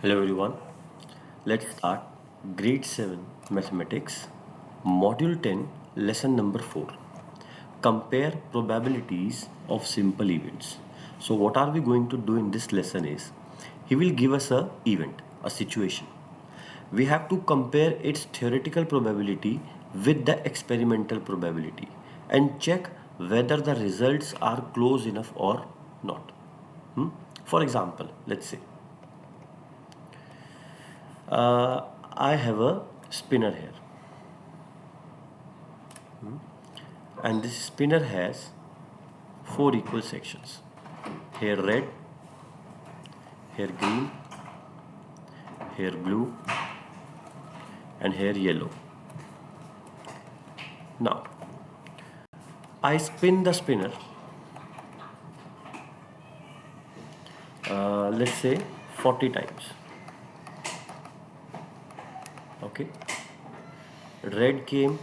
Hello everyone. Let's start Grade 7 Mathematics, Module 10, Lesson number 4. Compare probabilities of simple events. So what are we going to do in this lesson is, he will give us a event, a situation. We have to compare its theoretical probability with the experimental probability and check whether the results are close enough or not. For example, let's say I have a spinner here, and this spinner has four equal sections. Here red, here green, here blue, and here yellow. Now I spin the spinner, let's say 40 times. Okay, red came,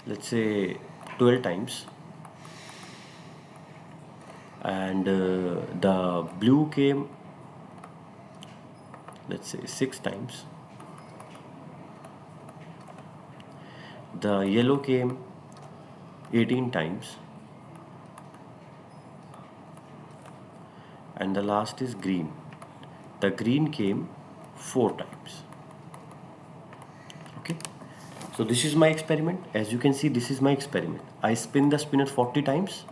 let's say 12 times, and the blue came, let's say 6 times, the yellow came 18 times, and the last is green. The green came 4 times. Okay, so this is my experiment. As you can see, this is my experiment. I spin the spinner 40 times,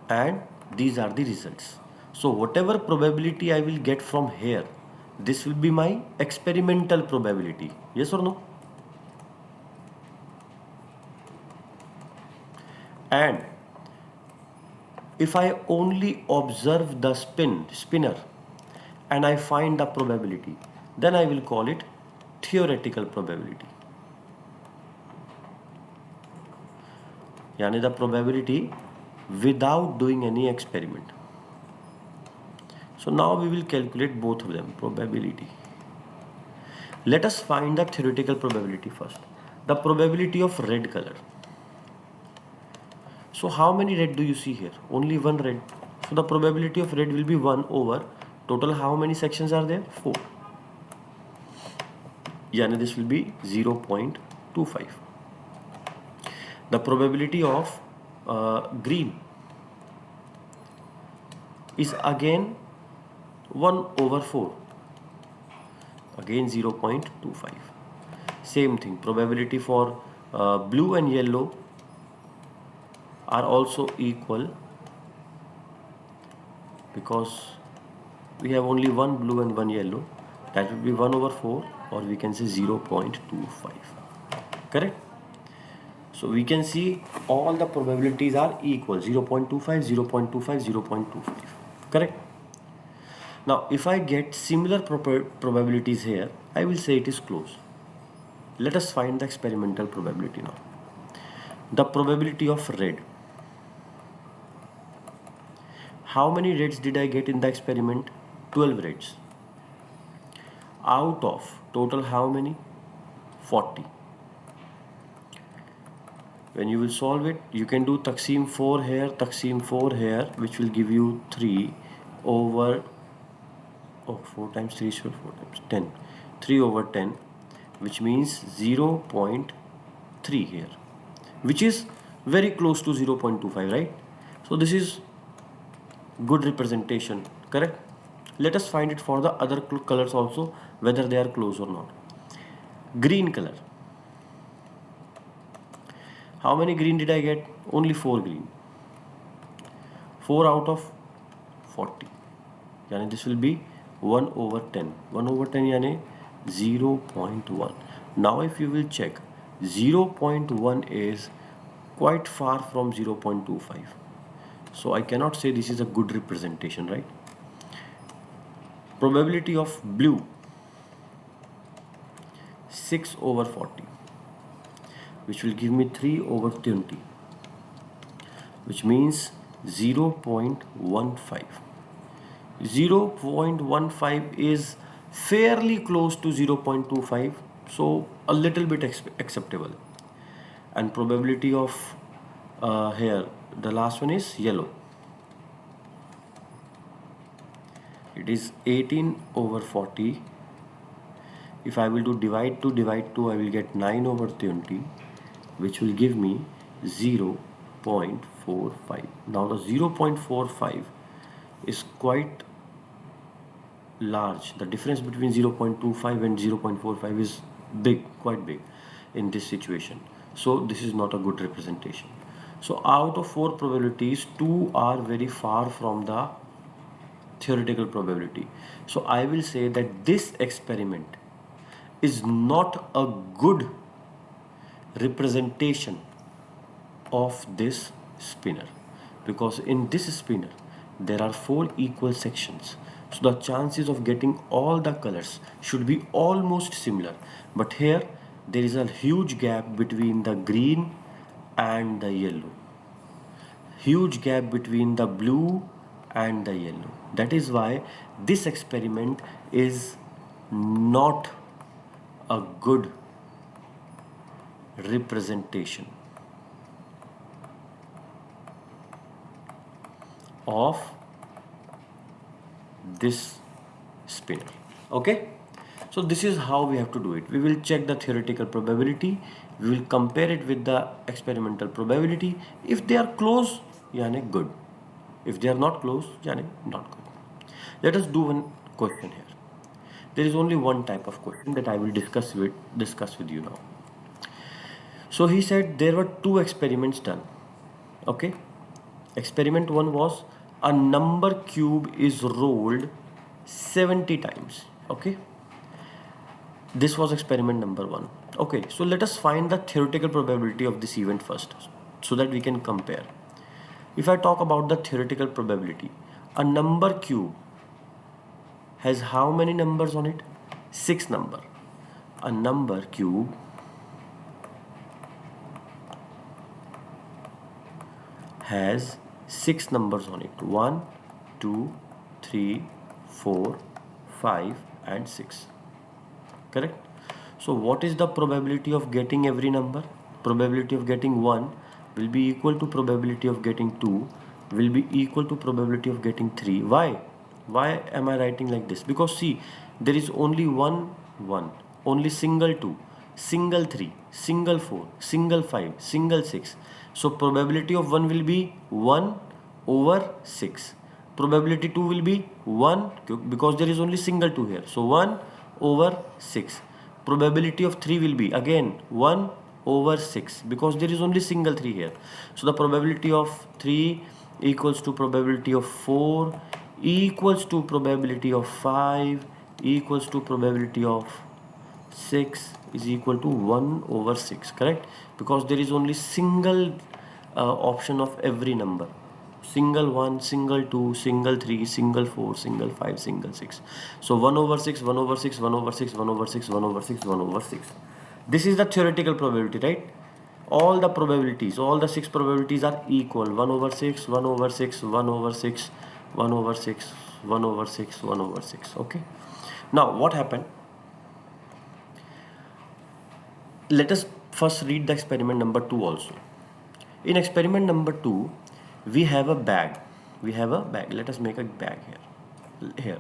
and these are the results. So whatever probability I will get from here, this will be my experimental probability. Yes or no? And if I only observe the spinner and I find the probability, then I will call it theoretical probability. Yani the probability without doing any experiment. So now we will calculate both of them, probability. Let us find the theoretical probability first. The probability of red color. So how many red do you see here? Only one red. So the probability of red will be 1 over total how many sections are there? 4. Yani this will be 0.25. The probability of green is again 1 over 4. Again 0.25. Same thing. Probability for blue and yellow are also equal, because we have only one blue and one yellow. That will be 1 over 4, or we can say 0.25. Correct? So we can see all the probabilities are equal, 0.25, 0.25, 0.25. Correct? Now if I get similar probabilities here, I will say it is close. Let us find the experimental probability now. The probability of red. How many reds did I get in the experiment? 12 reds. Out of total how many? 40. When you will solve it, you can do Taqsim 4 here, Taqsim 4 here, which will give you 3 over 4 times 3 is 4 times 10. 3 over 10, which means 0.3 here, which is very close to 0.25, right? So this is good representation, correct? Let us find it for the other colors also, whether they are close or not. Green color. How many green did I get? Only 4 green. 4 out of 40. Yani this will be 1 over 10. 1 over 10 yani 0.1. Now if you will check, 0.1 is quite far from 0.25. So I cannot say this is a good representation, right? Probability of blue, 6 over 40, which will give me 3 over 20, which means 0.15. 0.15 is fairly close to 0.25, so a little bit acceptable. And probability of here, the last one is yellow. It is 18 over 40. If I will do divide 2, I will get 9 over 20, which will give me 0.45. Now the 0.45 is quite large. The difference between 0.25 and 0.45 is big, quite big in this situation. So this is not a good representation. So out of 4 probabilities, 2 are very far from the theoretical probability. So I will say that this experiment is not a good representation of this spinner, because in this spinner there are 4 equal sections, so the chances of getting all the colors should be almost similar, but here there is a huge gap between the green and the yellow, huge gap between the blue and the yellow. That is why this experiment is not a good representation of this spinner. Okay, so this is how we have to do it. We will check the theoretical probability, we will compare it with the experimental probability. If they are close, yani good. If they are not close, yani not good. Let us do one question here. There is only one type of question that I will discuss with you now. So he said there were 2 experiments done. Okay, experiment 1 was a number cube is rolled 70 times. Okay, this was experiment number 1. Okay, so let us find the theoretical probability of this event first, so that we can compare. If I talk about the theoretical probability, a number cube has how many numbers on it? 6 number. A number cube has 6 numbers on it: 1, 2, 3, 4, 5 and 6. Correct? So what is the probability of getting every number? Probability of getting 1 will be equal to probability of getting 2 will be equal to probability of getting 3. Why am I writing like this? Because see, there is only one 1, only single 2, single 3, single 4, single 5, single 6. So probability of 1 will be 1 over 6. Probability 2 will be 1, because there is only single 2 here. So 1 over 6. Probability of 3 will be again 1 over 6, because there is only single 3 here. So the probability of 3 equals to probability of 4 equals to probability of 5 equals to probability of 6 is equal to 1 over 6. Correct? Because there is only single option of every number: single 1, single 2, single 3, single 4, single 5, single 6. So 1 over 6, 1 over 6, 1 over 6, 1 over 6, 1 over 6, 1 over 6. This is the theoretical probability, right? All the probabilities, all the 6 probabilities are equal: 1 over 6, 1 over 6, 1 over 6, 1 over 6, 1 over 6, 1 over 6. Okay, now what happened? Let us first read the experiment number 2 also. In experiment number 2, we have a bag. Let us make a bag here.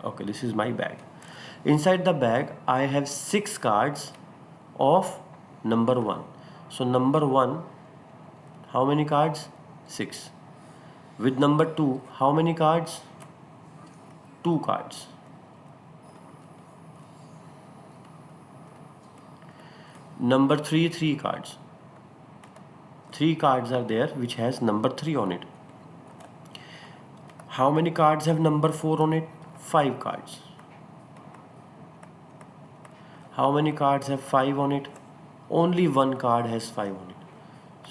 Okay, this is my bag. Inside the bag I have 6 cards of number 1. So number 1, how many cards? 6. With number 2, how many cards? 2 cards. Number 3, 3 cards. 3 cards are there which has number 3 on it. How many cards have number 4 on it? 5 cards. How many cards have 5 on it? Only 1 card has 5 on it.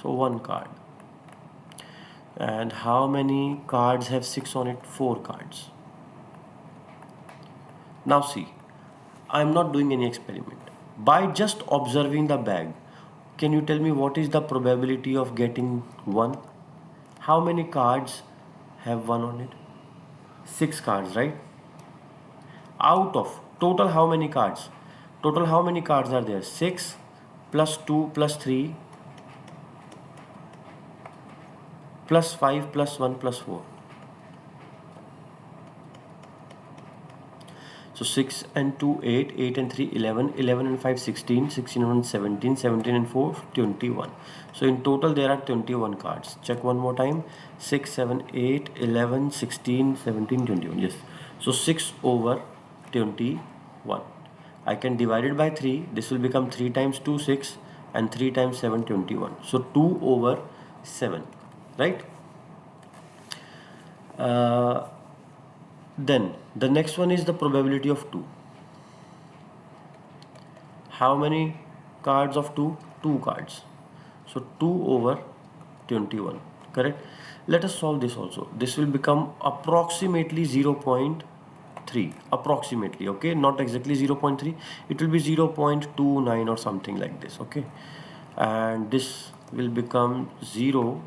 So 1 card. And how many cards have 6 on it? 4 cards. Now see, I am not doing any experiment. By just observing the bag, can you tell me what is the probability of getting 1? How many cards have 1 on it? 6 cards, right? Out of total how many cards? Total how many cards are there? 6 plus 2 plus 3 plus 5 plus 1 plus 4. So 6 and 2, 8, 8 and 3, 11, 11 and 5, 16, 16 and 1, 17, 17 and 4, 21. So in total there are 21 cards. Check one more time. 6, 7, 8, 11, 16, 17, 21. Yes. So 6 over 21. I can divide it by 3. This will become 3 times 2, 6, and 3 times 7, 21. So 2 over 7. Right? Then the next one is the probability of 2. How many cards of 2? 2 cards. So 2 over 21. Correct? Let us solve this also. This will become approximately 0.3. Approximately. Okay? Not exactly 0.3. It will be 0.29 or something like this. Okay? And this will become 0.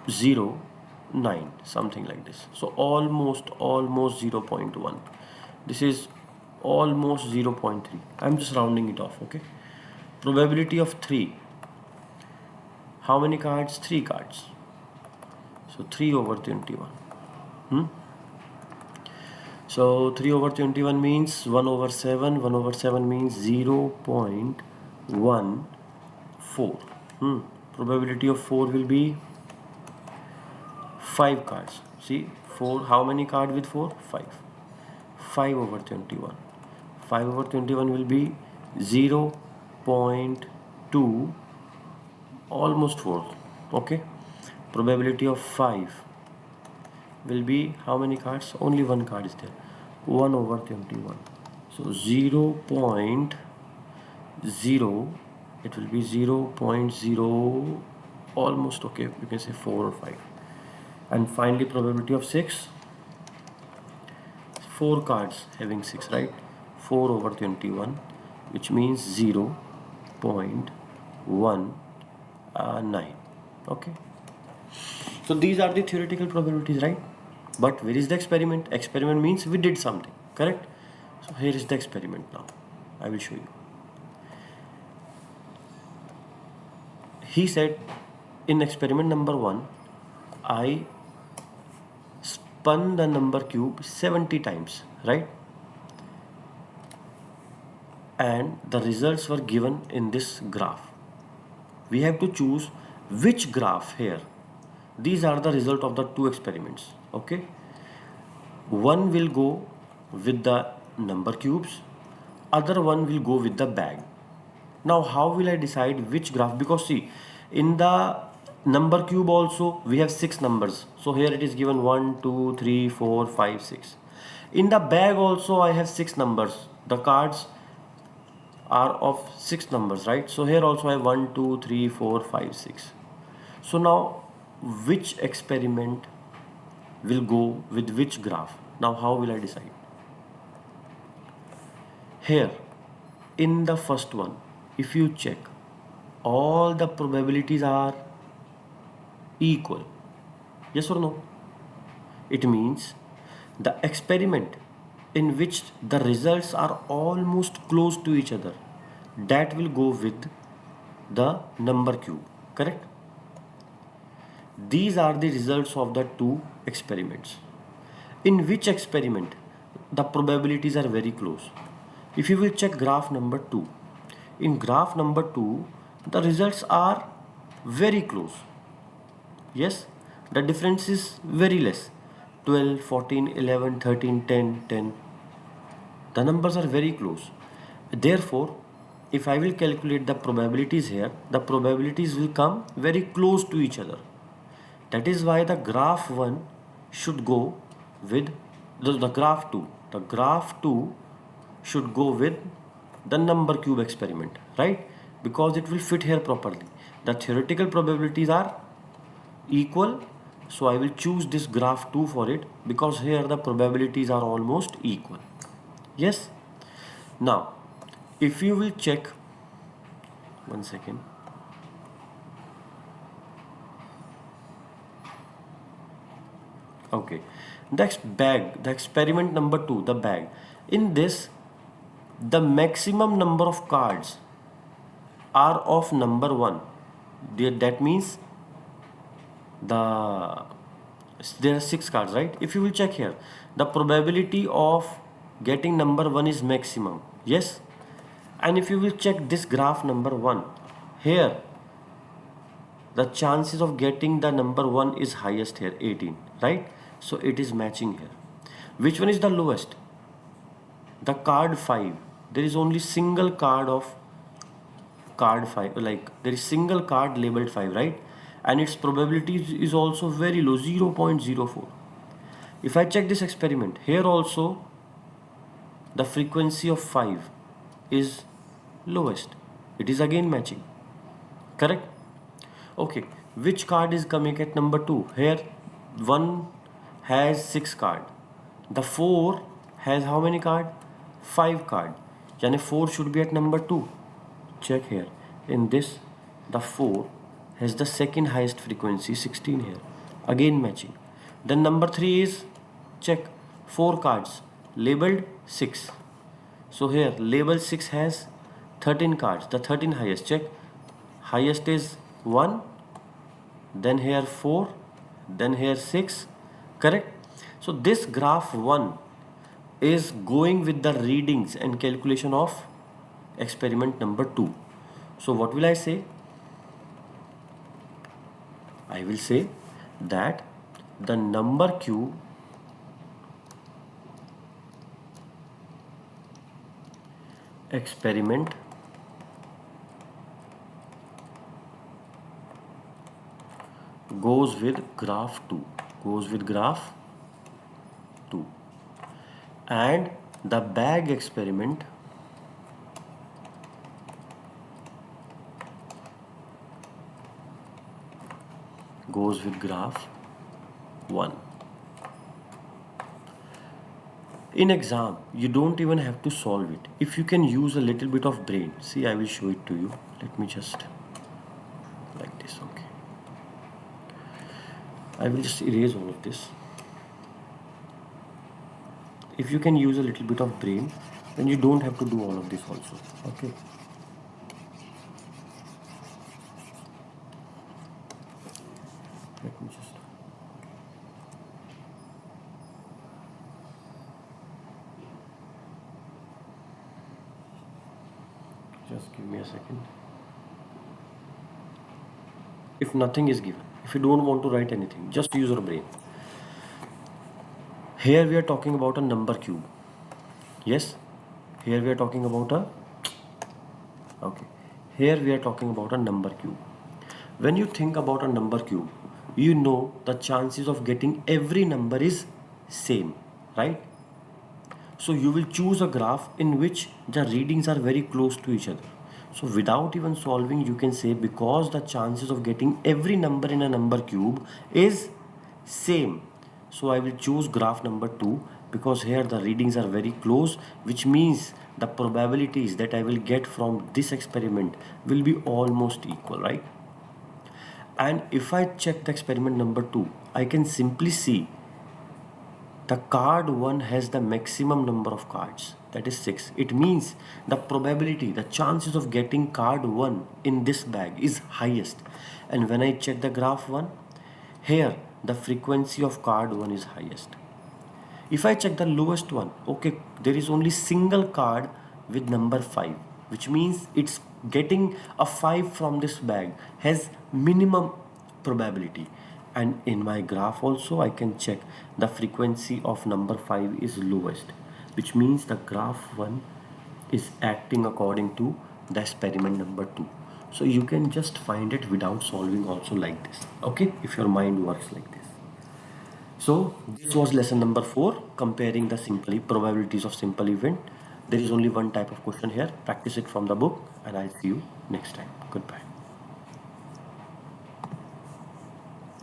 0.09, something like this. So almost 0.1. This is almost 0.3. I'm just rounding it off. Okay, probability of 3. How many cards? 3 cards. So 3 over 21. So 3 over 21 means 1 over 7. 1 over 7 means 0.14. Probability of 4 will be 5 cards. See, 4. How many cards with 4? 5. 5 over 21. 5 over 21 will be 0.2, almost 4. Okay. Probability of 5 will be how many cards? Only one card is there. 1 over 21. So 0.0. It will be 0.0, almost. Okay, you can say 4 or 5. And finally probability of 6. 4 cards having 6, right? 4 over 21, which means 0.19. Okay. So these are the theoretical probabilities, right? But where is the experiment? Experiment means we did something, correct? So here is the experiment now. I will show you. He said in experiment number 1, I spun the number cube 70 times, right? And the results were given in this graph. We have to choose which graph here. These are the result of the 2 experiments. Okay, one will go with the number cubes, other one will go with the bag. Now how will I decide which graph? Because see, in the number cube also we have 6 numbers. So here it is given 1, 2, 3, 4, 5, 6. In the bag also I have 6 numbers. The cards are of 6 numbers, right? So here also I have 1, 2, 3, 4, 5, 6. So now which experiment will go with which graph? Now how will I decide? Here in the first one, if you check, all the probabilities are equal. Yes or no? It means the experiment in which the results are almost close to each other, that will go with the number cube, correct? These are the results of the 2 experiments. In which experiment the probabilities are very close? If you will check graph number 2, in graph number 2 the results are very close. Yes, the difference is very less. 12, 14, 11, 13, 10, 10. The numbers are very close. Therefore, if I will calculate the probabilities here, the probabilities will come very close to each other. That is why the graph 1 should go with the graph 2. The graph 2 should go with the number cube experiment, right? Because it will fit here properly. The theoretical probabilities are equal, so I will choose this graph 2 for it, because here the probabilities are almost equal. Yes. Now if you will check, one second. Okay, next bag, the experiment number 2, the bag. In this, the maximum number of cards are of number 1. That means the there are 6 cards, right? If you will check here, the probability of getting number 1 is maximum, yes. And if you will check this graph number 1, here the chances of getting the number 1 is highest here, 18, right? So it is matching here. Which one is the lowest? The card 5. There is only single card of card 5, like there is single card labeled 5, right? And its probability is also very low, 0.04. If I check this experiment, here also the frequency of 5 is lowest. It is again matching, correct? Okay, which card is coming at number 2? Here 1 has 6 card. The 4 has how many card? 5 card. Yani 4 should be at number 2. Check here. In this, the 4 has the second highest frequency, 16 here. Again matching. Then number 3 is, check, 4 cards labeled 6. So here label 6 has 13 cards. The 13 highest, check. Highest is 1, then here 4, then here 6, correct? So this graph 1 is going with the readings and calculation of experiment number 2. So what will I say? I will say that the number cube experiment goes with graph 2, and the bag experiment goes with graph 1. In exam, you don't even have to solve it. If you can use a little bit of brain, see, I will show it to you. Let me just like this, okay. I will just erase all of this. If you can use a little bit of brain, then you don't have to do all of this also, okay. Let me just give me a second. If nothing is given, if you don't want to write anything, just use your brain. Here we are talking about a number cube. Yes, here we are talking about a, okay, here we are talking about a number cube. When you think about a number cube, you know the chances of getting every number is same, right? So you will choose a graph in which the readings are very close to each other. So without even solving, you can say because the chances of getting every number in a number cube is same. So I will choose graph number 2 because here the readings are very close, which means the probabilities that I will get from this experiment will be almost equal, right? And if I check the experiment number 2, I can simply see the card 1 has the maximum number of cards, that is 6. It means the probability, the chances of getting card 1 in this bag is highest. And when I check the graph 1, here the frequency of card 1 is highest. If I check the lowest one, okay, there is only single card with number 5, which means it's getting a 5 from this bag has minimum probability. And in my graph also I can check the frequency of number 5 is lowest, which means the graph 1 is acting according to the experiment number 2. So you can just find it without solving also like this, okay, if your mind works like this. So this was lesson number 4, comparing the probabilities of simple event. There is only one type of question here. Practice it from the book, and I'll see you next time. Goodbye.